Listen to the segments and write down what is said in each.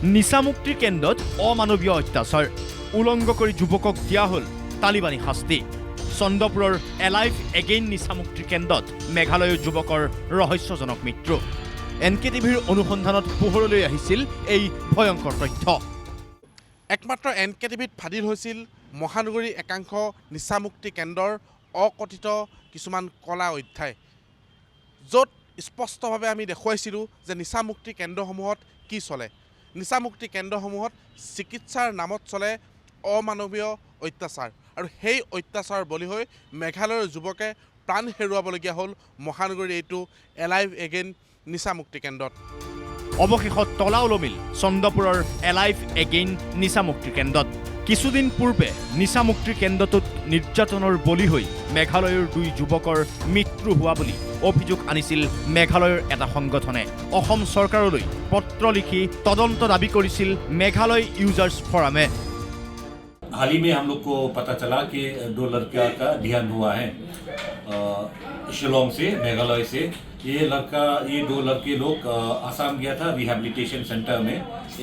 নিচামুক্তিৰ কেন্দ্ৰত অমানৱীয় অত্যাচাৰ উলংঘ কৰি যুৱকক দিয়া হ'ল তালিবানী শাস্তি চন্দ্ৰপুৰৰ এলাইভ এগেইন নিচামুক্তিৰ কেন্দ্ৰত মেঘালয়ৰ যুৱকৰ ৰহস্যজনক মৃত্যু NKTVৰ অনুসন্ধানত পোহৰলৈ আহিছিল এই ভয়ংকৰ তথ্য একমাত্ৰ NKTVত ফাদিল হৈছিল মহানগৰী একাংশ নিচামুক্তি কেন্দ্ৰৰ অকথিত কিছুমান কলা অধ্যায় য'ত স্পষ্টভাৱে আমি দেখুৱাইছিলোঁ যে নিচামুক্তি কেন্দ্ৰসমূহত কি চলে নিচামুক্তি কেন্দ্ৰসমূহত চিকিৎসাৰ নামত চলে অমানৱীয় অত্যাচাৰ আৰু সেই অত্যাচাৰৰ বলি হৈ মেঘালয়ৰ যুৱকে প্ৰাণ হেৰুৱাবলগীয়া হ'ল মহানগৰীৰ এইটো এলাইভ এগেইন নিচামুক্তি কেন্দ্ৰত অৱশেষত তলা ওলমিল চন্দ্ৰপুৰৰ এলাইভ এগেইন নিচামুক্তিৰ কেন্দ্ৰত কিছুদিন পূৰ্বে নিচামুক্তিৰ কেন্দ্ৰটোত নিৰ্যাতনৰ বলি হৈ মেঘালয়ৰ দুই যুৱকৰ মৃত্যু হোৱা বুলি অভিযোগ আনিছিল মেঘালয়ৰ এটা সংগঠনে অসম চৰকাৰলৈ পত্ৰ লিখি তদন্ত দাবী কৰিছিল মেঘালয় ইউজাৰ্ছ ফৰামে हाल ही में हम लोग को पता चला कि 2 लड़कियों का देहांत हुआ है शिलोंग से मेघालय से ये 2 लड़के लोग आसाम गया था रिहैबिलिटेशन सेंटर में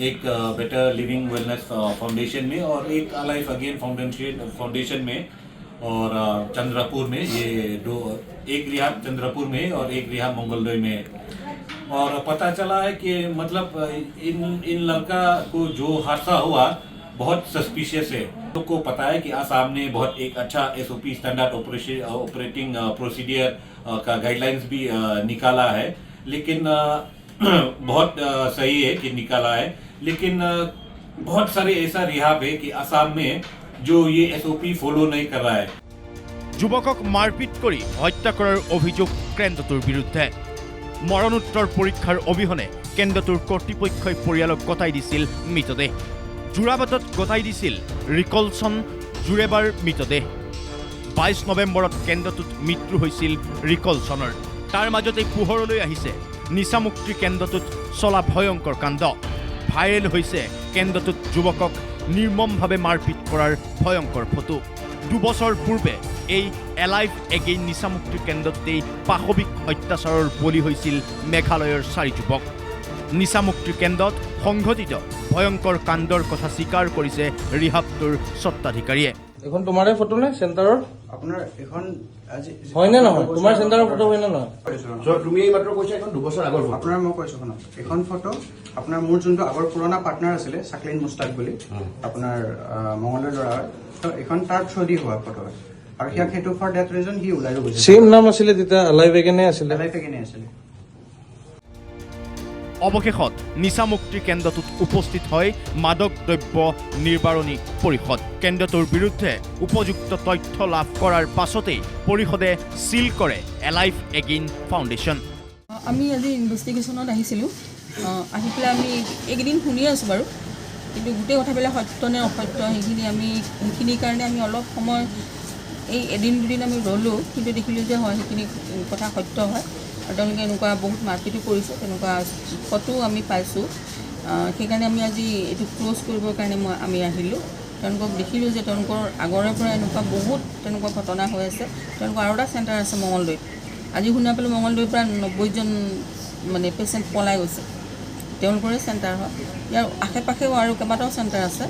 एक बेटर लिविंग वेलनेस फाउंडेशन में और एक अलाइव अगेन फाउंडेशन में और चंद्रपुर में ये 2 एक रिहाब चंद्रपुर में और एक रिहाब मंगलदोई में और पता चला है कि मतलब इन लड़का को जो हादसा हुआ बहुत सस्पिशियस है लोग को पता है कि आसाम ने बहुत एक अच्छा SOP स्टैंडर्ड ऑपरेटिंग प्रोसीडियर का गाइडलाइंस भी निकाला है लेकिन बहुत सही है कि निकाला है लेकिन बहुत सारे ऐसा रिहाब है कि आसाम में जो ये SOP फॉलो नहीं कर रहा है যুৱকক মাৰপিট কৰি হত্যা কৰাৰ অভিযোগ কেন্দ্ৰটোৰ বিৰুদ্ধে মৰণোত্তৰ পৰীক্ষাৰ অবিহনে কেন্দ্ৰটোৰ কৰ্তৃপক্ষই পৰিয়ালক গতাই দিছিল মৃতদেহ জোৰাবাটত গতাই দিছিল ৰিকলছন জুৰেবাৰ মৃতদেহ 22 নৱেম্বৰত কেন্দ্ৰটোত মৃত্যু হৈছিল ৰিকলছনৰ তাৰ মাজতে পোহৰলৈ আহিছে নিচামুক্তি কেন্দ্ৰটোত চলা ভয়ংকৰ কাণ্ড ভাইৰেল হৈছে কেন্দ্ৰটোত যুৱকক নিৰ্মমভাৱে মাৰপিট কৰাৰ ভয়ংকৰ ফটো 2 বছৰ পূৰ্বে এই এলাইভ এগেইন নিচামুক্তি কেন্দ্ৰতেই পাশবিক অত্যাচাৰৰ বলি হৈছিল মেঘালয়ৰ 4 যুৱক নিচামুক্তি কেন্দ্ৰত সংঘটিত ভয়ংকৰ কাণ্ডৰ কথা স্বীকাৰ কৰিছে ৰিহাবটোৰ স্বত্বাধিকাৰীয়ে এখন তোমাৰে ফটো নে চেণ্টাৰৰ আপোনাৰ এখন আজি হয় নে নহয় তোমাৰ চেণ্টাৰৰ ফটো হয় নে নহয় তুমি এই মাত্ৰ কৈছা এখন 2 বছৰ আগৰ আপোনাৰ মই কৈছো এখন ফটো আপোনাৰ মোৰ যোনটো আগৰ পুৰণা পাৰ্টনাৰ আছিলে সাকলিন মুস্তাক বুলি আপোনাৰ মংগলৰ ল'ৰা তো এখন তাৰ থ্ৰুদি হোৱা ফটো আৰু সেইটো ফৰ ডেথ ৰিজন হি ওলাই গৈছে সেম নাম আছিলে তেতিয়া এলাইভ এগেইনে আছিলে অৱশেষত নিচামুক্তি কেন্দ্ৰটোত উপস্থিত হয় মাদক দ্ৰব্য নিৰ্বাৰণী পৰিষদ কেন্দ্ৰটোৰ বিৰুদ্ধে উপযুক্ত তথ্য লাভ কৰাৰ পাছতেই পৰিষদে সিল কৰে এলাইভ এগেইন ফাউণ্ডেশ্যন আমি আজি ইনভেষ্টিগেশ্যনত আহিছিলোঁ আহি পেলাই আমি এইকেইদিন শুনি আছোঁ বাৰু কিন্তু গোটেই কথাবিলাক সত্য নে অসত্য সেইখিনিৰ কাৰণে আমি অলপ সময় এই এদিন দুদিন আমি ৰ'লোঁ কিন্তু দেখিলোঁ যে হয় সেইখিনি কথা সত্য হয় আৰু তেওঁলোকে এনেকুৱা বহুত মাৰপিটো কৰিছে তেনেকুৱা ফটো আমি পাইছোঁ সেইকাৰণে আমি আজি এইটো ক্ল'জ কৰিবৰ কাৰণে আমি আহিলোঁ তেওঁলোকক দেখিলোঁ যে তেওঁলোকৰ আগৰে পৰা এনেকুৱা বহুত তেনেকুৱা ঘটনা হৈ আছে তেওঁলোকৰ আৰু এটা চেণ্টাৰ আছে মঙলদৈত আজি শুনা পালোঁ মঙলদৈৰ পৰা 90জন মানে পেচেণ্ট পলাই গৈছে তেওঁলোকৰে চেণ্টাৰ হয় ইয়াৰ আশে পাশেও আৰু কেইবাটাও চেণ্টাৰ আছে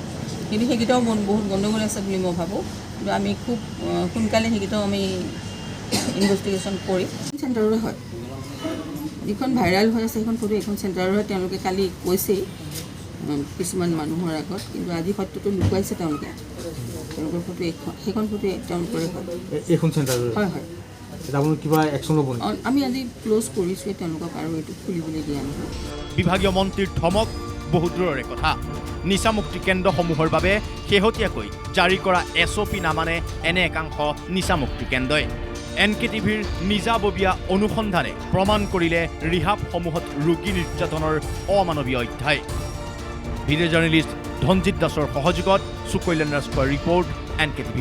কিন্তু সেইকেইটাও বহুত গণ্ডগোল আছে বুলি মই ভাবোঁ কিন্তু আমি খুব সোনকালে সেইকেইটাও আমি ইনভেষ্টিগেশ্যন কৰি চেণ্টাৰৰে হয় যিখন ভাইৰেল হৈ আছে সেইখন ফটো এখন চেণ্টাৰৰ হয় তেওঁলোকে কালি কৈছেই কিছুমান মানুহৰ আগত কিন্তু আজি সত্যটো লুকুৱাইছে তেওঁলোকৰ ফটো সেইখন ফটো তেওঁলোকৰে হয় এইখন চেণ্টাৰৰ হয় হয় আপুনি কিবা একশ্যন ল'ব আমি আজি ক্ল'জ কৰিছোঁৱে তেওঁলোকক আৰু এইটো খুলিবলৈ দিয়া নহয় বিভাগীয় মন্ত্ৰীৰ ধমক বহু দূৰৰে কথা নিচামুক্তি কেন্দ্ৰসমূহৰ বাবে শেহতীয়াকৈ জাৰি কৰা SOP নামানে এনে একাংশ নিচামুক্তি কেন্দ্ৰই NKTVৰ নিজাববীয়া অনুসন্ধানে প্ৰমাণ কৰিলে ৰিহাবসমূহত ৰোগী নিৰ্যাতনৰ অমানৱীয় অধ্যায় ভিডিঅ' জাৰ্নেলিষ্ট ধনজিত দাসৰ সহযোগত সুকৈলেন ৰাজখোৱাৰ ৰিপৰ্ট NKTV+।